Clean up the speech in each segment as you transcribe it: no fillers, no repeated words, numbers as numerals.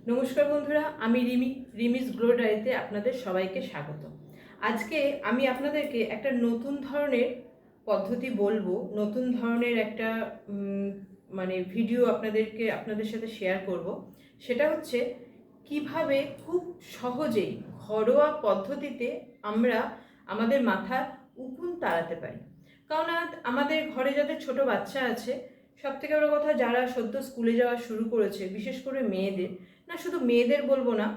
নমস্কার বন্ধুরা, আমি রিমিস গ্লো ডায়েরিতে আপনাদের সবাইকে স্বাগত। আজকে আমি আপনাদেরকে একটা নতুন ধরনের পদ্ধতি বলবো, নতুন ধরনের একটা ভিডিও আপনাদের সাথে শেয়ার করব। সেটা হচ্ছে কিভাবে খুব সহজেই ঘরোয়া পদ্ধতিতে আমরা আমাদের মাথার উকুন তাড়াতে পারি। কারণ আমাদের ঘরে যাদের ছোট বাচ্চা আছে, সব থেকে বড় কথা যারা সদ্য স্কুলে যাওয়া শুরু করেছে, বিশেষ করে মেয়েদের, না শুধু মেয়েদের বলবো না,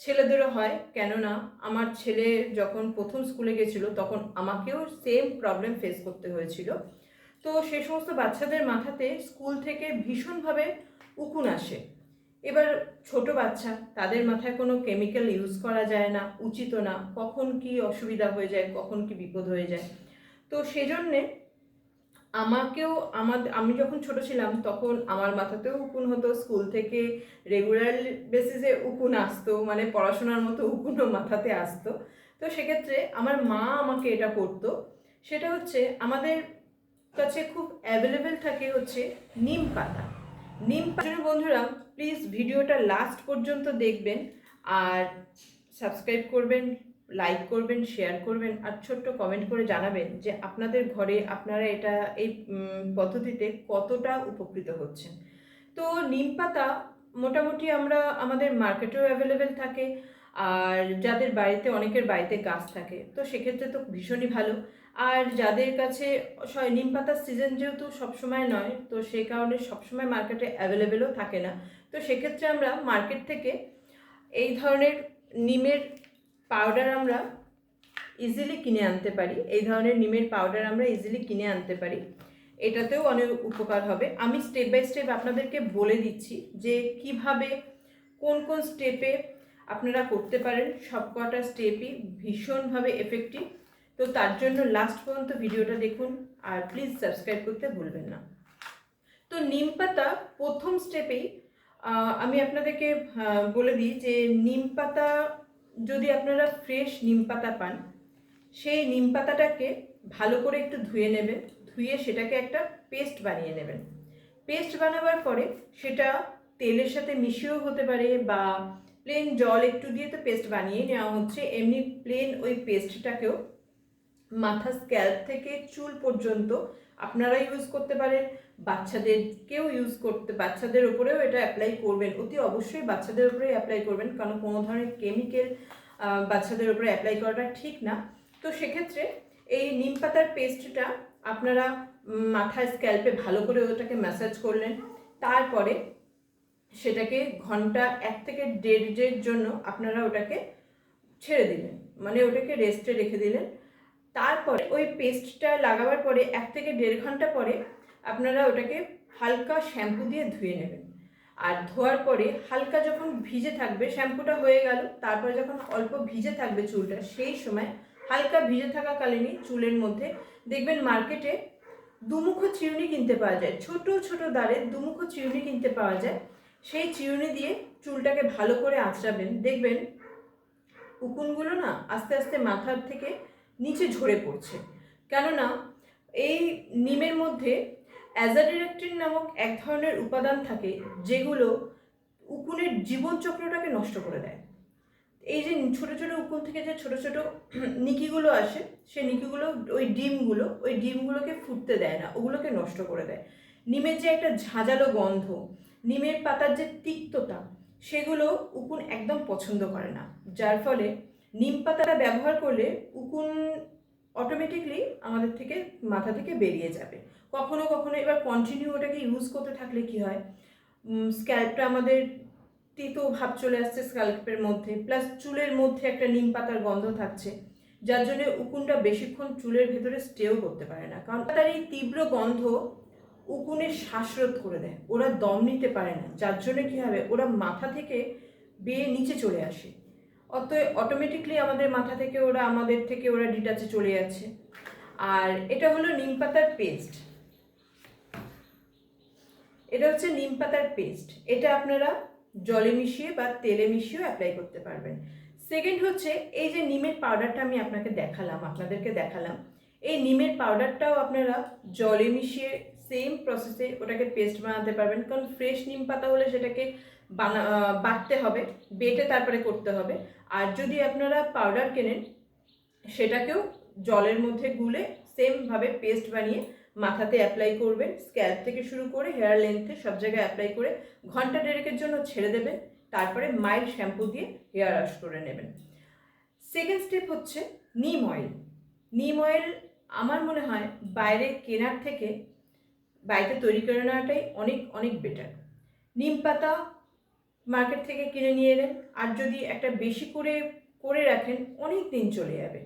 ছেলেদেরও হয়। কেননা আমার ছেলে যখন প্রথম স্কুলে গেছিল তখন আমাকেও সেম প্রবলেম ফেস করতে হয়েছিল। তো সে সমস্ত বাচ্চাদের মাথাতে স্কুল থেকে ভীষণভাবে উকুন আসে। এবার ছোট বাচ্চা, তাদের মাথায় কোনো কেমিক্যাল ইউজ করা যায় না, উচিত না, কখন কি অসুবিধা হয়ে যায়, কখন কি বিপদ হয়ে যায়। তো সেজন্যে আমি যখন ছোট ছিলাম তখন আমার মাথাতেও উকুন হতো, স্কুল থেকে রেগুলার বেসিসে উকুন আসতো, মানে পড়াশোনার মতো উকুনও মাথাতে আসতো। তো সেক্ষেত্রে আমার মা আমাকে এটা করতো। সেটা হচ্ছে আমাদের কাছে খুব অ্যাভেলেবেল থাকে হচ্ছে নিম পাতা। নিম পাতা বন্ধুরা, প্লিজ ভিডিওটা লাস্ট পর্যন্ত দেখবেন, আর সাবস্ক্রাইব করবেন, লাইক করবেন, শেয়ার করবেন, আর ছোট্ট কমেন্ট করে জানাবেন যে আপনাদের ঘরে আপনারা এই পদ্ধতিতে কতটা উপকৃত হচ্ছেন। তো নিম পাতা মোটামুটি আমাদের মার্কেটেও অ্যাভেলেবেল থাকে, আর যাদের বাড়িতে, অনেকের বাড়িতে গাছ থাকে, তো সেক্ষেত্রে তো ভীষণই ভালো। আর যাদের কাছে নিম পাতার সিজন যেহেতু সবসময় নয়, তো সেই কারণে সবসময় মার্কেটে অ্যাভেলেবেলও থাকে না। তো সেক্ষেত্রে আমরা মার্কেট থেকে এই ধরনের নিমের পাউডার আমরা ইজিলি কিনে আনতে পারি। এই ধরনের নিমের পাউডার আমরা ইজিলি কিনে আনতে পারি, এটাতেও অনেক উপকার হবে। আমি স্টেপ বাই স্টেপ আপনাদেরকে বলে দিচ্ছি যে কিভাবে, কোন কোন স্টেপে আপনারা করতে পারেন। সবকটা স্টেপই ভীষণভাবে এফেক্টিভ। তো তার জন্য লাস্ট পর্যন্ত ভিডিওটা দেখুন, আর প্লিজ সাবস্ক্রাইব করতে ভুলবেন না। তো নিম পাতা প্রথম স্টেপেই আমি আপনাদেরকে বলে দিই যে নিম পাতা, যদি আপনারা ফ্রেশ নিম পাতা পান, সেই নিম পাতাটাকে ভালো করে একটু ধুয়ে নেবেন। ধুয়ে সেটাকে একটা পেস্ট বানিয়ে নেবেন। পেস্ট বানাবার পরে সেটা তেলের সাথে মিশিয়েও হতে পারে, বা প্লেন জল একটু দিয়ে তো পেস্ট বানিয়ে নেওয়া হচ্ছে। এমনি প্লেন ওই পেস্টটাকেও মাথা স্ক্যাল্প থেকে চুল পর্যন্ত আপনারা ইউজ করতে পারেন। বাচ্চাদের উপরেও এটা অ্যাপ্লাই করবেন, অতি অবশ্যই বাচ্চাদের উপরেই অ্যাপ্লাই করবেন, কারণ কোনো ধরনের কেমিক্যাল বাচ্চাদের উপরে অ্যাপ্লাই করাটা ঠিক না। তো সেক্ষেত্রে এই নিম পাতার পেস্টটা আপনারা মাথায় স্ক্যাল্পে ভালো করে ওটাকে ম্যাসাজ করলেন। তারপরে সেটাকে ঘন্টা 1 থেকে 1.5 জন্য আপনারা ওটাকে ছেড়ে দিলেন, মানে ওটাকে রেস্টে রেখে দিলেন। তারপরে ওই পেস্টটা লাগাবার পরে 1 থেকে 1.5 ঘন্টা পরে আপনারা ওটাকে হালকা শ্যাম্পু দিয়ে ধুয়ে নেবেন। আর ধোয়ার পরে হালকা যখন ভিজে থাকবে, শ্যাম্পুটা হয়ে গেল, তারপরে যখন অল্প ভিজে থাকবে চুলটা, সেই সময় হালকা ভিজে থাকাকালীনই চুলের মধ্যে দেখবেন মার্কেটে দুমুখো চিরুনি কিনতে পাওয়া যায়, ছোট ছোট দাঁড়ের দুমুখো চিরুনি কিনতে পাওয়া যায়। সেই চিরুনি দিয়ে চুলটাকে ভালো করে আঁচড়াবেন, দেখবেন উকুনগুলো না আস্তে আস্তে মাথার থেকে নিচে ঝরে পড়ছে। কেননা এই নিমের মধ্যে অ্যাজাডিরেক্টিন নামক এক ধরনের উপাদান থাকে, যেগুলো উকুনের জীবনচক্রটাকে নষ্ট করে দেয়। এই যে ছোট ছোট উকুন থেকে যে ছোট ছোট নিকিগুলো আসে, সেই নিকিগুলো, ওই ডিমগুলোকে ফুটতে দেয় না, ওগুলোকে নষ্ট করে দেয়। নিমের যে একটা ঝাঁঝালো গন্ধ, নিমের পাতার যে তিক্ততা, সেগুলো উকুন একদম পছন্দ করে না। যার ফলে নিম পাতাটা ব্যবহার করলে উকুন অটোমেটিকলি আমাদের থেকে, মাথা থেকে বেরিয়ে যাবে। কখনো কখনো এবার কন্টিনিউ ওটাকে ইউজ করতে থাকলে কি হয়, স্ক্যাল্পটা আমাদের তিতো ভাব চলে আসছে স্ক্যাল্পের মধ্যে, প্লাস চুলের মধ্যে একটা নিম পাতার গন্ধ থাকছে, যার জন্য উকুনটা বেশিক্ষণ চুলের ভেতরে স্টেও করতে পারে না। কারণ তার এই তীব্র গন্ধ উকুনের শ্বাসরোধ করে দেয়, ওরা দম নিতে পারে না, যার জন্য কী হবে, ওরা মাথা থেকে বেয়ে নিচে চলে আসে। অটোমেটিকলি আমাদের থেকে ওরা ডিটাচে চলে যাচ্ছে। আর এটা হলো নিম পাতার পেস্ট, এটা হচ্ছে নিম পাতার পেস্ট। এটা আপনারা জলে মিশিয়ে বা তেলে মিশিয়েও অ্যাপ্লাই করতে পারবেন। সেকেন্ড হচ্ছে এই যে নিমের পাউডারটা আমি আপনাদেরকে দেখালাম, এই নিমের পাউডারটাও আপনারা জলে মিশিয়ে সেম প্রসেসে ওটাকে পেস্ট বানাতে পারবেন। কারণ ফ্রেশ নিম পাতা হলে সেটাকে বাটতে হবে, বেটে তারপরে করতে হবে। আর যদি আপনারা পাউডার কেনেন সেটাকেও জলের মধ্যে গুলে সেমভাবে পেস্ট বানিয়ে মাথাতে অ্যাপ্লাই করবেন, স্ক্যাল্প থেকে শুরু করে হেয়ার লেন্থে সব জায়গায় অ্যাপ্লাই করে ঘন্টা দেড়েকের জন্য ছেড়ে দেবেন। তারপরে মাইল্ড শ্যাম্পু দিয়ে হেয়ার ওয়াশ করে নেবেন। সেকেন্ড স্টেপ হচ্ছে নিম অয়েল। নিম অয়েল আমার মনে হয় বাইরে কেনার থেকে বাড়িতে তৈরি করে নেওয়াটাই অনেক অনেক বেটার। নিম পাতা মার্কেট থেকে কিনে নিয়ে এলেন, আর যদি একটা বেশি করে করে রাখেন অনেক দিন চলে যাবে।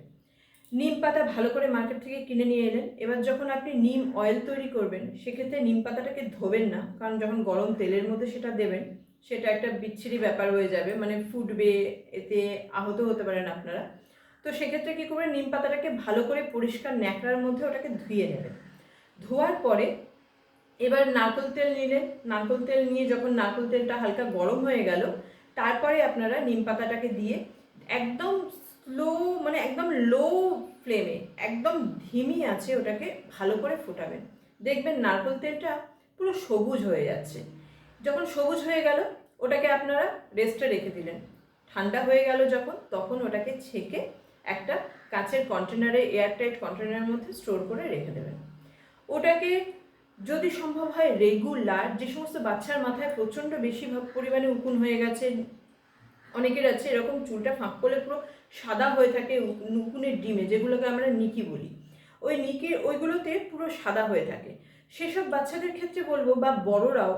নিম পাতা ভালো করে মার্কেট থেকে কিনে নিয়ে এলেন। এবার যখন আপনি নিম অয়েল তৈরি করবেন সেক্ষেত্রে নিম পাতাটাকে ধোবেন না, কারণ যখন গরম তেলের মধ্যে সেটা দেবেন সেটা একটা বিচ্ছিরি ব্যাপার হয়ে যাবে, মানে ফুটবে, এতে আহত হতে পারেন আপনারা। তো সেক্ষেত্রে কী করবেন, নিম পাতাটাকে ভালো করে পরিষ্কার ন্যাকড়ার মধ্যে ওটাকে ধুয়ে নেবেন। ধোয়ার পরে এবার নারকেল তেল নিলেন, নারকেল তেল নিয়ে যখন নারকেল তেলটা হালকা গরম হয়ে গেল তারপরে আপনারা নিম পাতাটাকে দিয়ে একদম স্লো, মানে একদম লো ফ্লেমে, একদম ধিমি আছে ওটাকে ভালো করে ফোটাবেন। দেখবেন নারকেল তেলটা পুরো সবুজ হয়ে যাচ্ছে। যখন সবুজ হয়ে গেল ওটাকে আপনারা রেস্টে রেখে দিলেন। ঠান্ডা হয়ে গেল যখন, তখন ওটাকে ছেঁকে একটা কাঁচের কন্টেনারে, এয়ারটাইট কন্টেনারের মধ্যে স্টোর করে রেখে দেবেন। ওটাকে যদি সম্ভব হয় রেগুলার, যে সমস্ত বাচ্চার মাথায় প্রচণ্ড বেশি পরিমাণে উকুন হয়ে গেছে, অনেকের আছে এরকম চুলটা ফাঁক করলে পুরো সাদা হয়ে থাকে উকুনের ডিমে, যেগুলোকে আমরা নিকি বলি, ওই নিকির ওইগুলোতে পুরো সাদা হয়ে থাকে, সেসব বাচ্চাদের ক্ষেত্রে বলবো, বা বড়রাও,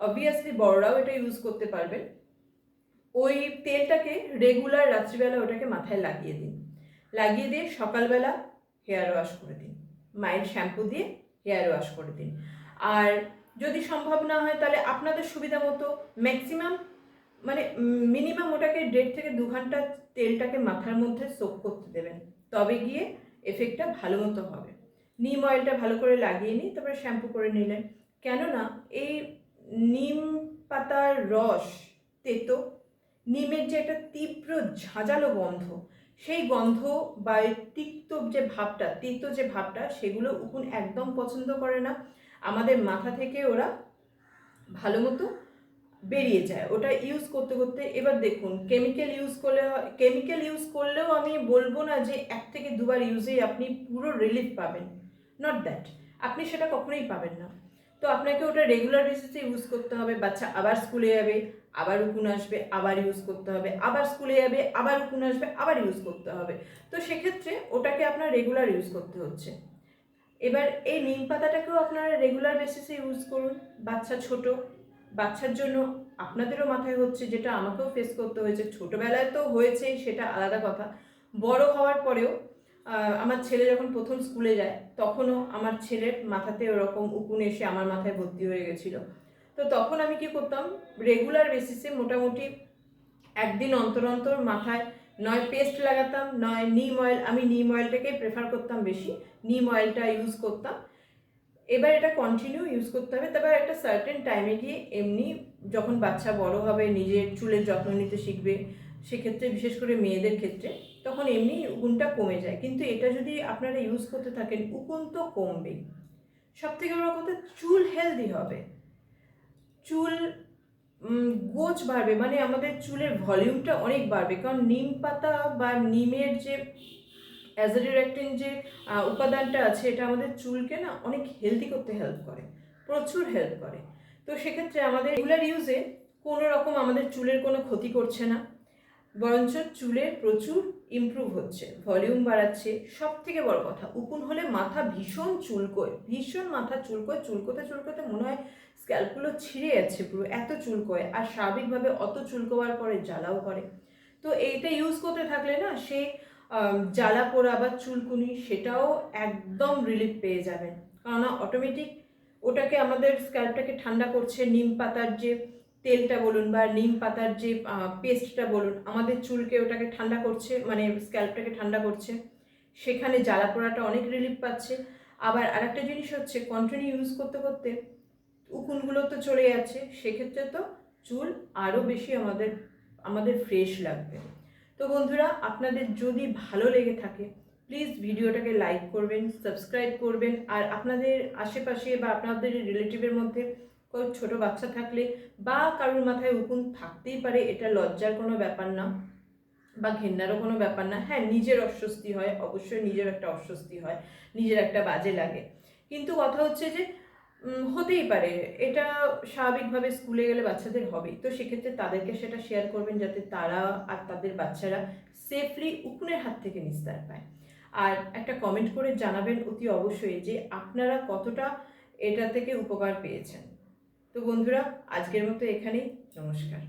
অবভিয়াসলি বড়রাও এটা ইউজ করতে পারবেন। ওই তেলটাকে রেগুলার রাত্রিবেলা ওটাকে মাথায় লাগিয়ে দিন, লাগিয়ে দিয়ে সকালবেলা হেয়ার ওয়াশ করে দিন, মাইল্ড শ্যাম্পু দিয়ে হেয়ার ওয়াশ করে দিন। আর যদি সম্ভব না হয় তাহলে আপনাদের সুবিধা মতো ম্যাক্সিমাম, মানে মিনিমাম ওটাকে 1.5 থেকে 2 ঘন্টা তেলটাকে মাথার মধ্যে সোক করতে দেবেন, তবে গিয়ে এফেক্টটা ভালো মতো হবে। নিম অয়েলটা ভালো করে লাগিয়ে নিই, তারপরে শ্যাম্পু করে নিলেন। কেননা এই নিম পাতার রস তেতো, নিমের যে একটা তীব্র ঝাঁঝালো গন্ধ, সেই গন্ধ বা তিক্ত যে ভাবটা, তিক্ত যে ভাবটা, সেগুলো উকুন একদম পছন্দ করে না। আমাদের মাথা থেকে ওরা ভালো মতো বেরিয়ে যায় ওটা ইউজ করতে করতে। এবার দেখুন কেমিক্যাল ইউজ করলেও আমি বলবো না যে 1 থেকে 2 বার ইউজেই আপনি পুরো রিলিফ পাবেন, নট দ্যাট, আপনি সেটা কখনোই পাবেন না। তো আপনাকে ওটা রেগুলার বেসিসে ইউজ করতে হবে। বাচ্চা আবার স্কুলে যাবে, আবার উকুন আসবে, আবার ইউজ করতে হবে, আবার স্কুলে যাবে, আবার উকুন আসবে, আবার ইউজ করতে হবে। তো সেক্ষেত্রে ওটাকে আপনার রেগুলার ইউজ করতে হচ্ছে। এবার এই নিম পাতাটাকেও আপনারা রেগুলার বেসিসে ইউজ করুন। বাচ্চা ছোট, বাচ্চার জন্য আপনাদেরও মাথায় হচ্ছে, যেটা আমাকেও ফেস করতে হয়েছে, ছোটোবেলায় তো হয়েছেই সেটা আলাদা কথা, বড় হওয়ার পরেও আমার ছেলে যখন প্রথম স্কুলে যায় তখনও আমার ছেলের মাথাতে ওরকম উকুন এসে আমার মাথায় ভর্তি হয়ে গেছিলো। তো তখন আমি কি করতাম, রেগুলার বেসিসে মোটামুটি একদিন অন্তর অন্তর মাথায় নয় পেস্ট লাগাতাম, নয় নিম অয়েল, আমি নিম অয়েলটাকেই প্রেফার করতাম বেশি, নিম অয়েলটা ইউজ করতাম। এবার এটা কন্টিনিউ ইউজ করতে হবে, তবে একটা সার্টেন টাইমে গিয়ে এমনি যখন বাচ্চা বড় হবে, নিজের চুলের যত্ন নিতে শিখবে, সেক্ষেত্রে বিশেষ করে মেয়েদের ক্ষেত্রে, তখন এমনি উকুনটা কমে যায়। কিন্তু এটা যদি আপনারা ইউজ করতে থাকেন উকুন তো কমবেই, সবথেকে বড় কথা চুল হেলদি হবে, চুল গোছ বাড়বে, মানে আমাদের চুলের ভলিউমটা অনেক বাড়বে। কারণ নিম পাতা বা নিমের যে অ্যাজাডিরেক্টিন যে উপাদানটা আছে, এটা আমাদের চুলকে না অনেক হেলদি করতে হেল্প করে, প্রচুর হেল্প করে। তো সেক্ষেত্রে আমাদের রেগুলার ইউজে কোনো রকম আমাদের চুলের কোনো ক্ষতি করছে না, বরঞ্চ চুলের প্রচুর ইমপ্রুভ হচ্ছে, ভলিউম বাড়াচ্ছে। সব থেকে বড় কথা, উকুন হলে মাথা ভীষণ চুলকোয়, ভীষণ মাথা চুলকোয়, চুলকোতে চুলকোতে মনে হয় স্ক্যাল্পগুলো ছিঁড়ে যাচ্ছে পুরো, এত চুলকোয়। আর স্বাভাবিকভাবে অত চুলকোয়ার পরে জ্বালাও করে। তো এইটা ইউজ করতে থাকলে না সেই জ্বালা পোড়া বা চুলকুনি সেটাও একদম রিলিফ পেয়ে যাবেন। কেননা অটোমেটিক ওটাকে আমাদের স্ক্যাল্পটাকে ঠান্ডা করছে, নিম পাতার যে তেলটা বলুন বা নিম পাতার যে পেস্টটা বলুন, আমাদের চুলকে ওটাকে ঠান্ডা করছে, মানে স্ক্যাল্পটাকে ঠান্ডা করছে, সেখানে জ্বালা পোড়াটা অনেক রিলিফ পাচ্ছে। আবার আরেকটা জিনিস হচ্ছে, কন্টিনিউ ইউজ করতে করতে উকুনগুলো তো চলে যাচ্ছে, সেক্ষেত্রে তো চুল আরও বেশি আমাদের ফ্রেশ লাগবে। তো বন্ধুরা, আপনাদের যদি ভালো লেগে থাকে প্লিজ ভিডিওটাকে লাইক করবেন, সাবস্ক্রাইব করবেন, আর আপনাদের আশেপাশে বা আপনাদের রিলেটিভের মধ্যে ছোট বাচ্চা থাকলে বা কারোর মাথায় উকুন থাকতেই পারে, এটা লজ্জার কোনো ব্যাপার না বা ঘেন্নারও কোনো ব্যাপার না। হ্যাঁ, নিজের অস্বস্তি হয়, অবশ্যই নিজের একটা অস্বস্তি হয়, নিজের একটা বাজে লাগে, কিন্তু কথা হচ্ছে যে হতেই পারে, এটা স্বাভাবিকভাবে স্কুলে গেলে বাচ্চাদের হবেই। তো সেক্ষেত্রে তাদেরকে সেটা শেয়ার করবেন যাতে তারা আর তাদের বাচ্চারা সেফলি উকুনের হাত থেকে নিস্তার পায়। আর একটা কমেন্ট করে জানাবেন অতি অবশ্যই যে আপনারা কতটা এটা থেকে উপকার পেয়েছেন। তো বন্ধুরা, আজকের মতো এখানেই, নমস্কার।